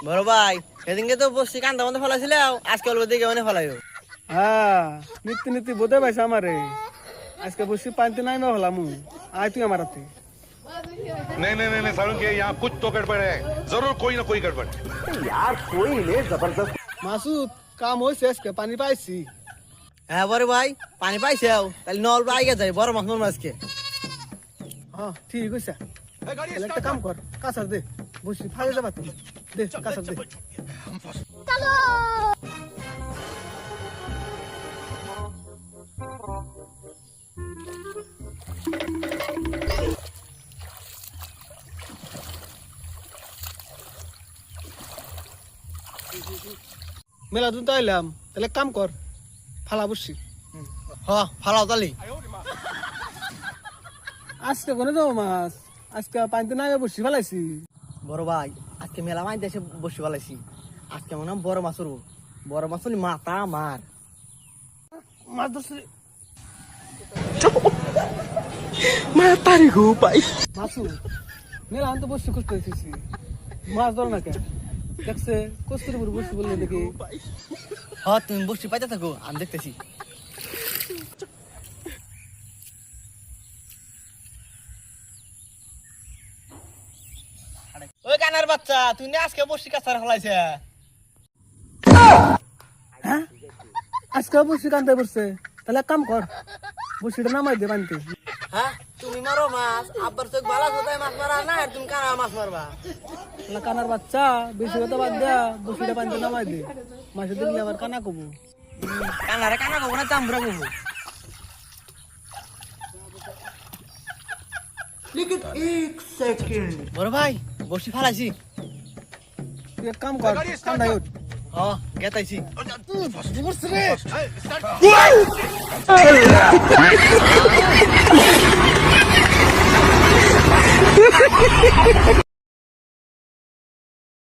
বড় ভাই সেদিনকে তো বসছি কান্দা মধ্যে ফেলাছিল আজকে অল্প দিকে মানে ফেলাইও। হ্যাঁ নীতি নীতি বোধে পাইছে আমারে আজকে বসি পানিতে নাইমা হলাম আয় তুই আমার হাতে। नहीं नहीं नहीं सारुण के यहाँ कुछ तो गड़बड़ है जरूर कोई ना कोई गड़बड़। মাসুদ কাম হয়েছে আজকে পানি পাইছি। হ্যাঁ বড় ভাই পানি পাইছে তাহলে নল আগে যাই বড় মাছ মরবো আজকে। হ্যাঁ ঠিক আছে তাহলে একটা কাম কর কাঁচার দে বসি ফালে যাবা তুমি দে কাঁচার দে। মেলা দিন তো আইলাম তাহলে কাম কর ফালা বসছি। হ ফালাও তালি। আজকে কোনে যাবো মাছ আজকে পানিতে নামে বসি ফেলাইছি। বড় ভাই আজকে মেলা মাছ দেশে বসে ফেলাইছি আজকে মনে হয় বড় মাছ উঠবো। বড় মাছ হলে মাথা মার মাছ ধরছি মাতারি গো ভাই। মাছু মেলা আনতে বসছি কষ্ট হয়েছি মাছ ধর না কে দেখছে কষ্টের উপর বসছি বললে দেখি। হ তুমি বসে পাইতে থাকো আমি দেখতেছি। ওই কানার বাচ্চা তুই না আজকে বসি কাছার ফলাইছে। হ্যাঁ আজকে বসছি কানতে পড়ছে তাহলে এক কাম কর বসিটা নামাই দে পানিতে। হ্যাঁ তুমি মারো মাছ আব্বার চোখ বালা কোথায় মাছ মারা না আর তুমি কানা মাছ মারবা। না কানার বাচ্চা বেশি কথা বাদ দেয়া বসিটা পানিতে নামাই দে মাছের দিলে আবার কানা কবো। কানারে কানা কবো না চামড়া কবো। বড় ভাই বসি ফালাইছি। তুই এক কাম কর কান্দাই উঠ। হ গেতাইছি।